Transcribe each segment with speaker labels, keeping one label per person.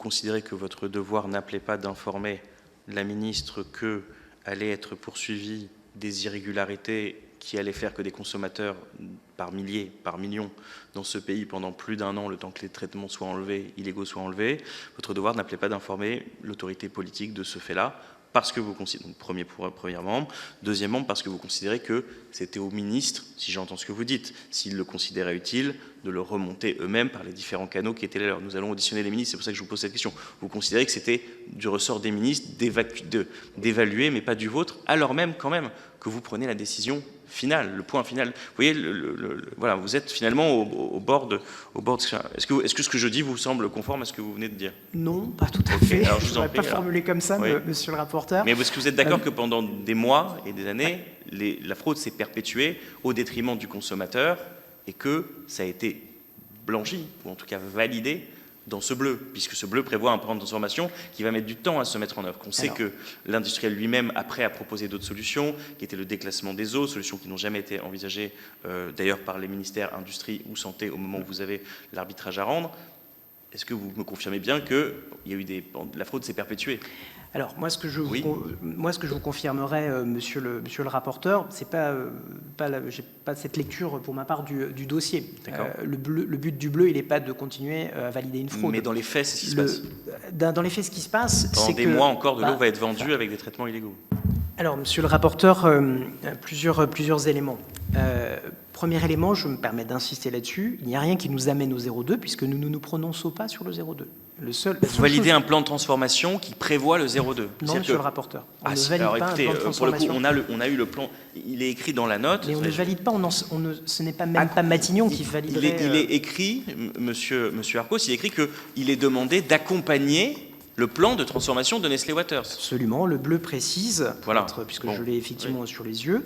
Speaker 1: considérez que votre devoir n'appelait pas d'informer la ministre que allaient être poursuivies des irrégularités qui allaient faire que des consommateurs par milliers, par millions dans ce pays pendant plus d'1 an, le temps que les traitements soient enlevés, illégaux soient enlevés, votre devoir n'appelait pas d'informer l'autorité politique de ce fait-là, parce que vous considérez, donc premièrement, deuxièmement, parce que vous considérez que c'était au ministre, si j'entends ce que vous dites, s'ils le considéraient utile, de le remonter eux-mêmes par les différents canaux qui étaient là. Nous allons auditionner les ministres, c'est pour ça que je vous pose cette question. Vous considérez que c'était du ressort des ministres d'évaluer, mais pas du vôtre, alors même quand même que vous prenez la décision finale, le point final. Vous voyez, voilà, vous êtes finalement au bord de ça. Est-ce que ce que je dis vous semble conforme à ce que vous venez de dire?
Speaker 2: Non, pas tout à fait.
Speaker 1: Alors,
Speaker 2: je ne pas formuler comme ça, oui. Monsieur le rapporteur.
Speaker 1: Mais est-ce que vous êtes d'accord que pendant des mois et des années, la fraude s'est perpétuée au détriment du consommateur et que ça a été blanchi, ou en tout cas validé, dans ce bleu, puisque ce bleu prévoit un plan de transformation qui va mettre du temps à se mettre en œuvre. On sait que l'industriel lui-même, après, a proposé d'autres solutions, qui étaient le déclassement des eaux, solutions qui n'ont jamais été envisagées, d'ailleurs, par les ministères Industrie ou Santé, au moment où vous avez l'arbitrage à rendre. Est-ce que vous me confirmez bien que la fraude s'est perpétuée?
Speaker 2: Alors, moi, ce que je vous confirmerai, monsieur le rapporteur, c'est j'ai pas cette lecture pour ma part du dossier. Le but du bleu, il n'est pas de continuer à valider une fraude.
Speaker 1: Mais dans les faits, c'est ce qui se passe.
Speaker 2: Dans les faits, ce qui se passe, c'est que...
Speaker 1: Pendant des mois encore, de l'eau va être vendue avec des traitements illégaux.
Speaker 2: Alors, monsieur le rapporteur, plusieurs éléments. Premier élément, je me permets d'insister là-dessus, il n'y a rien qui nous amène au 0,2 puisque nous ne nous prononçons pas sur le 0,2.
Speaker 1: Vous validez un plan de transformation qui prévoit le 0,2.
Speaker 2: Non, monsieur le rapporteur, on ne valide pas un plan de transformation.
Speaker 1: Pour le coup, on a eu le plan, il est écrit dans la note.
Speaker 2: Mais on ne valide pas, ce n'est pas même pas Matignon qui validerait...
Speaker 1: Il est écrit, monsieur Arcos, il est écrit qu'il est demandé d'accompagner le plan de transformation de Nestlé Waters.
Speaker 2: Absolument, le bleu précise, puisque je l'ai effectivement sur les yeux.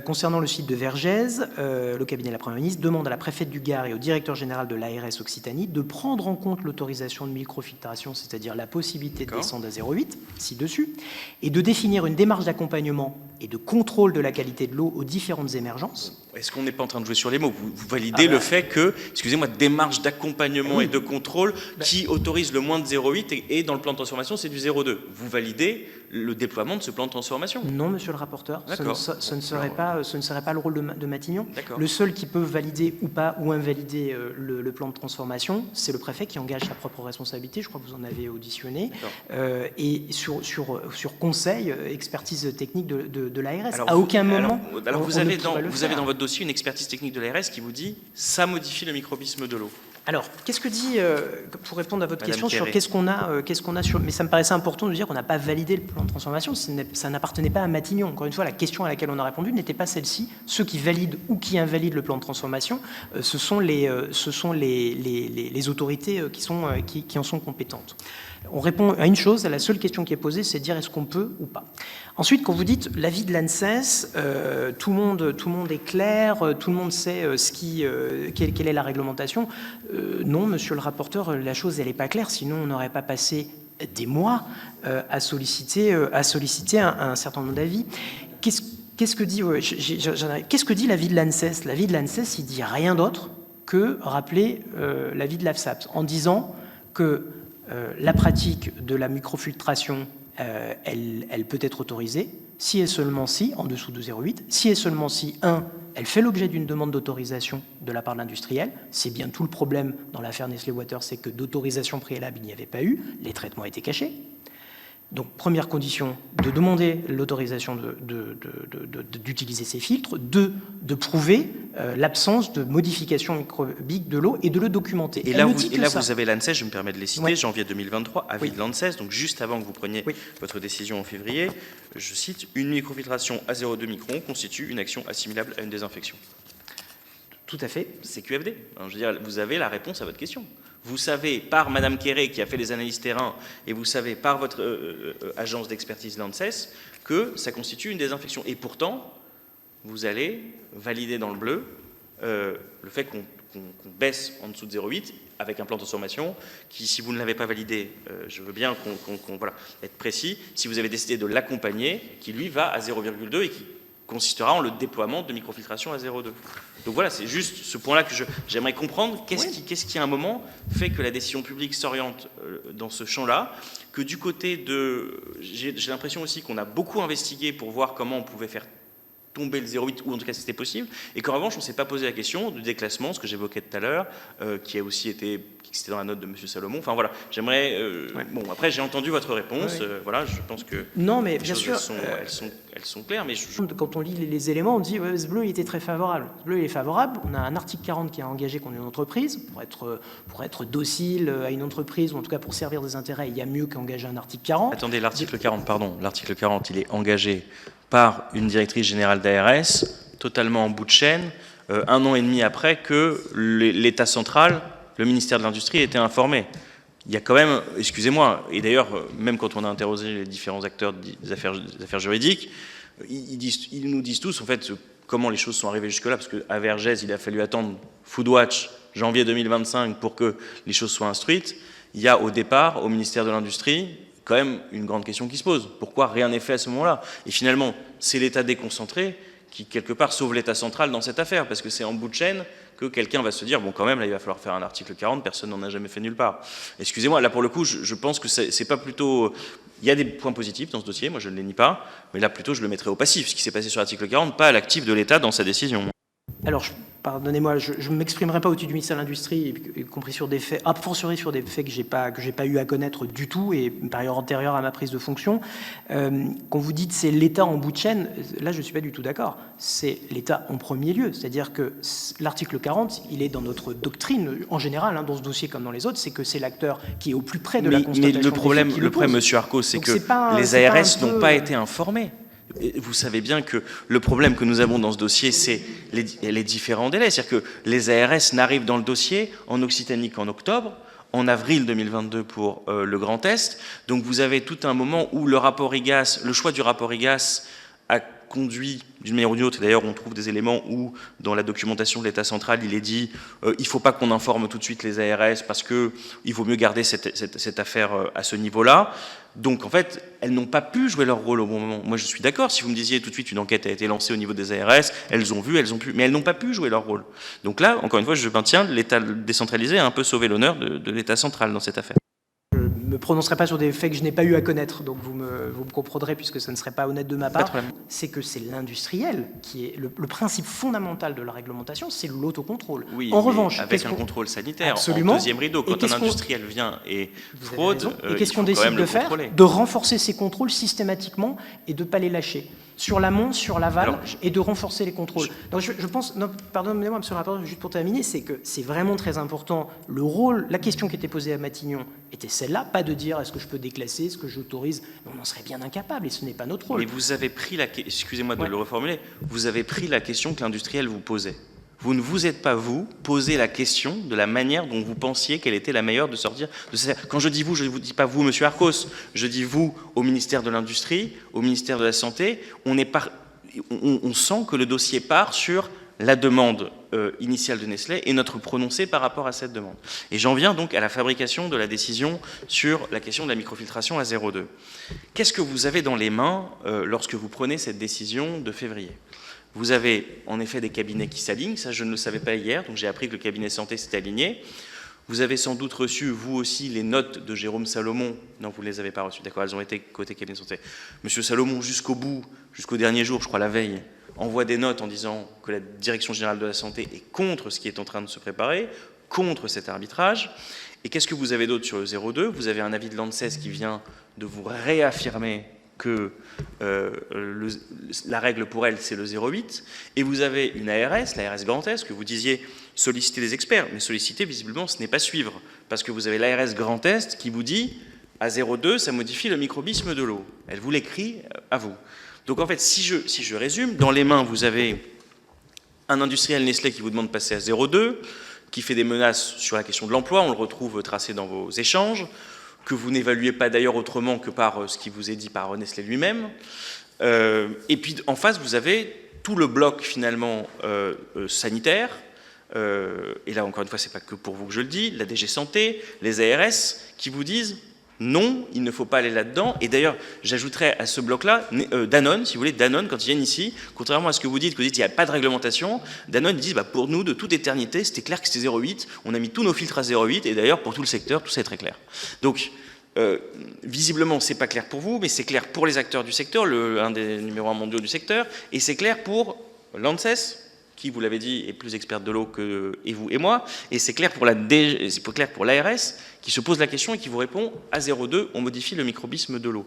Speaker 2: Concernant le site de Vergès, le cabinet de la Première ministre demande à la préfète du Gard et au directeur général de l'ARS Occitanie de prendre en compte l'autorisation de microfiltration, c'est-à-dire la possibilité de descendre à 0,8, ci-dessus, et de définir une démarche d'accompagnement et de contrôle de la qualité de l'eau aux différentes émergences.
Speaker 1: Est-ce qu'on n'est pas en train de jouer sur les mots? Vous validez le fait que, excusez-moi, démarche d'accompagnement et de contrôle qui autorise le moins de 0,8 et dans le plan de transformation, c'est du 0,2. Vous validez le déploiement de ce plan de transformation?
Speaker 2: Non, monsieur le rapporteur, ce ne serait pas le rôle de Matignon. Le seul qui peut valider ou pas ou invalider le plan de transformation, c'est le préfet qui engage sa propre responsabilité. Je crois que vous en avez auditionné. Et sur conseil, expertise technique de l'ARS. À aucun moment...
Speaker 1: Alors vous avez dans votre dossier une expertise technique de l'ARS qui vous dit « ça modifie le microbisme de l'eau ».
Speaker 2: Alors, qu'est-ce que dit, pour répondre à votre question sur qu'est-ce qu'on a sur... Mais ça me paraissait important de dire qu'on n'a pas validé le plan de transformation, ça n'appartenait pas à Matignon. Encore une fois, la question à laquelle on a répondu n'était pas celle-ci. Ceux qui valident ou qui invalident le plan de transformation, ce sont les autorités qui en sont compétentes. On répond à une chose, la seule question qui est posée, c'est de dire est-ce qu'on peut ou pas. Ensuite, quand vous dites l'avis de l'ANSES, tout le monde est clair, tout le monde sait quelle est la réglementation. Non, monsieur le rapporteur, la chose elle n'est pas claire, sinon on n'aurait pas passé des mois à solliciter un certain nombre d'avis. Qu'est-ce que dit l'avis de l'ANSES? L'avis de l'ANSES, il dit rien d'autre que rappeler l'avis de l'AFSAP en disant que la pratique de la microfiltration, elle peut être autorisée si et seulement si, en dessous de 0,8, si et seulement si, elle fait l'objet d'une demande d'autorisation de la part de l'industriel. C'est bien tout le problème dans l'affaire Nestlé Waters, c'est que d'autorisation préalable, il n'y avait pas eu, les traitements étaient cachés. Donc, première condition, de demander l'autorisation d'utiliser ces filtres. 2, de prouver l'absence de modification microbique de l'eau et de le documenter.
Speaker 1: Et là, vous avez l'ANSES, je me permets de les citer, janvier 2023, avis de l'ANSES, donc juste avant que vous preniez votre décision en février, je cite, « Une microfiltration à 0,2 microns constitue une action assimilable à une désinfection ».
Speaker 2: Tout à fait.
Speaker 1: C'est QFD. Je veux dire, vous avez la réponse à votre question. Vous savez, par Madame Quéré, qui a fait les analyses terrain, et vous savez, par votre agence d'expertise l'ANSES, que ça constitue une désinfection. Et pourtant, vous allez valider dans le bleu le fait qu'on baisse en dessous de 0,8 avec un plan de transformation qui, si vous ne l'avez pas validé, je veux bien être précis, si vous avez décidé de l'accompagner, qui lui va à 0,2 et qui consistera en le déploiement de microfiltration à 0,2. Donc voilà, c'est juste ce point-là que j'aimerais comprendre. Qu'est-ce qui, à un moment, fait que la décision publique s'oriente dans ce champ-là, que du côté de... J'ai l'impression aussi qu'on a beaucoup investigué pour voir comment on pouvait faire tomber le 0,8, ou en tout cas si c'était possible, et qu'en revanche, on ne s'est pas posé la question du déclassement, ce que j'évoquais tout à l'heure, qui a aussi été... C'était dans la note de M. Salomon. Enfin voilà, j'aimerais... Bon, après, j'ai entendu votre réponse. Voilà, je pense que...
Speaker 2: Non, mais bien sûr...
Speaker 1: Elles sont claires, mais...
Speaker 2: Quand on lit les éléments, on dit ouais, ce bleu, il était très favorable. Ce bleu, il est favorable. On a un article 40 qui a engagé qu'on est une entreprise. Pour être docile à une entreprise, ou en tout cas pour servir des intérêts, il y a mieux qu'engager un article 40.
Speaker 1: Attendez, l'article 40, pardon. L'article 40, il est engagé par une directrice générale d'ARS, totalement en bout de chaîne, 1 an et demi après que l'État central... Le ministère de l'Industrie a été informé. Il y a quand même, excusez-moi, et d'ailleurs, même quand on a interrogé les différents acteurs des affaires juridiques, ils nous disent tous, en fait, comment les choses sont arrivées jusque-là, parce qu'à Vergès, il a fallu attendre Foodwatch, janvier 2025, pour que les choses soient instruites. Il y a au départ, au ministère de l'Industrie, quand même une grande question qui se pose. Pourquoi rien n'est fait à ce moment-là? Et finalement, c'est l'État déconcentré qui, quelque part, sauve l'État central dans cette affaire, parce que c'est en bout de chaîne que quelqu'un va se dire, bon, quand même, là, il va falloir faire un article 40, personne n'en a jamais fait nulle part. Excusez-moi, là, pour le coup, je pense que c'est pas plutôt... Il y a des points positifs dans ce dossier, moi, je ne les nie pas, mais là, plutôt, je le mettrais au passif, ce qui s'est passé sur l'article 40, pas à l'actif de l'État dans sa décision.
Speaker 2: Alors, pardonnez-moi, je ne m'exprimerai pas au-dessus du ministère de l'Industrie, y compris sur des faits, a fortiori sur des faits que j'ai pas eu à connaître du tout, et par ailleurs antérieur à ma prise de fonction. Quand vous dites c'est l'État en bout de chaîne, là je ne suis pas du tout d'accord. C'est l'État en premier lieu. C'est-à-dire que l'article 40, il est dans notre doctrine, en général, dans ce dossier comme dans les autres, c'est que c'est l'acteur qui est au plus près de la constatation.
Speaker 1: Mais le problème, M. Arcos, c'est que les ARS n'ont pas été informés. Vous savez bien que le problème que nous avons dans ce dossier, c'est les différents délais. C'est-à-dire que les ARS n'arrivent dans le dossier en Occitanie qu'en octobre, en avril 2022 pour le Grand Est. Donc vous avez tout un moment où le choix du rapport IGAS a conduit d'une manière ou d'une autre. D'ailleurs, on trouve des éléments où, dans la documentation de l'État central, il est dit il ne faut pas qu'on informe tout de suite les ARS parce qu'il vaut mieux garder cette affaire à ce niveau-là. Donc, en fait, elles n'ont pas pu jouer leur rôle au bon moment. Moi, je suis d'accord. Si vous me disiez tout de suite une enquête a été lancée au niveau des ARS, elles ont vu, elles ont pu, mais elles n'ont pas pu jouer leur rôle. Donc là, encore une fois, je maintiens, l'État décentralisé a un peu sauvé l'honneur de l'État central dans cette affaire.
Speaker 2: Je ne me prononcerai pas sur des faits que je n'ai pas eu à connaître, donc vous me comprendrez, puisque ce ne serait pas honnête de ma part. C'est que c'est l'industriel qui est le principe fondamental de la réglementation, c'est l'autocontrôle.
Speaker 1: Oui,
Speaker 2: en revanche,
Speaker 1: avec un contrôle sanitaire,
Speaker 2: absolument,
Speaker 1: en deuxième rideau, quand un industriel vient et fraude,
Speaker 2: et qu'est-ce qu'on décide de faire? De renforcer ces contrôles systématiquement et de ne pas les lâcher. Sur l'amont, sur l'aval, et de renforcer les contrôles. Donc je pense, pardonnez-moi, monsieur le rapporteur, juste pour terminer, c'est que c'est vraiment très important. Le rôle, la question qui était posée à Matignon était celle-là, pas de dire est-ce que je peux déclasser, est-ce que j'autorise, on en serait bien incapable, et ce n'est pas notre rôle.
Speaker 1: Mais vous avez pris excusez-moi de le reformuler, vous avez pris la question que l'industriel vous posait. Vous ne vous êtes pas, vous, posé la question de la manière dont vous pensiez qu'elle était la meilleure de sortir de cette... Quand je dis vous, je ne vous dis pas vous, monsieur Arcos, je dis vous au ministère de l'Industrie, au ministère de la Santé. On sent que le dossier part sur la demande initiale de Nestlé et notre prononcé par rapport à cette demande. Et j'en viens donc à la fabrication de la décision sur la question de la microfiltration à 0,2. Qu'est-ce que vous avez dans les mains lorsque vous prenez cette décision de février ? Vous avez en effet des cabinets qui s'alignent, ça je ne le savais pas hier, donc j'ai appris que le cabinet santé s'était aligné. Vous avez sans doute reçu, vous aussi, les notes de Jérôme Salomon. Non, vous ne les avez pas reçues, d'accord, elles ont été côté cabinet santé. Monsieur Salomon, jusqu'au bout, jusqu'au dernier jour, je crois la veille, envoie des notes en disant que la Direction générale de la santé est contre ce qui est en train de se préparer, contre cet arbitrage. Et qu'est-ce que vous avez d'autre sur le 0,2 ? Vous avez un avis de l'ANSES qui vient de vous réaffirmer que la règle pour elle, c'est le 0,8, et vous avez une ARS, l'ARS Grand Est, que vous disiez solliciter des experts, mais solliciter, visiblement, ce n'est pas suivre, parce que vous avez l'ARS Grand Est qui vous dit, à 0,2, ça modifie le microbisme de l'eau. Elle vous l'écrit à vous. Donc en fait, si je résume, dans les mains, vous avez un industriel Nestlé qui vous demande de passer à 0,2, qui fait des menaces sur la question de l'emploi, on le retrouve tracé dans vos échanges, que vous n'évaluez pas d'ailleurs autrement que par ce qui vous est dit par Nestlé lui-même. Et puis en face, vous avez tout le bloc finalement sanitaire, et là encore une fois, c'est pas que pour vous que je le dis, la DG Santé, les ARS, qui vous disent non, il ne faut pas aller là-dedans. Et d'ailleurs, j'ajouterais à ce bloc-là, Danone, si vous voulez, Danone, quand ils viennent ici, contrairement à ce que vous dites qu'il n'y a pas de réglementation, Danone, ils disent, pour nous, de toute éternité, c'était clair que c'était 0,8, on a mis tous nos filtres à 0,8, et d'ailleurs, pour tout le secteur, tout ça est très clair. Donc, visiblement, c'est pas clair pour vous, mais c'est clair pour les acteurs du secteur, un des numéros 1 mondiaux du secteur, et c'est clair pour l'ANSES, qui, vous l'avez dit, est plus experte de l'eau que vous et moi, et c'est clair pour l'ARS, qui se pose la question et qui vous répond à 0,2, on modifie le microbisme de l'eau.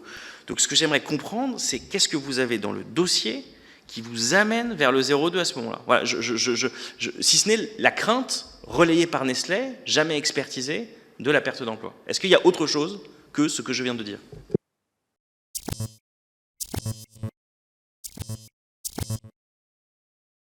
Speaker 1: Donc ce que j'aimerais comprendre, c'est qu'est-ce que vous avez dans le dossier qui vous amène vers le 0,2 à ce moment-là. Voilà, si ce n'est la crainte relayée par Nestlé, jamais expertisée, de la perte d'emploi. Est-ce qu'il y a autre chose que ce que je viens de dire ?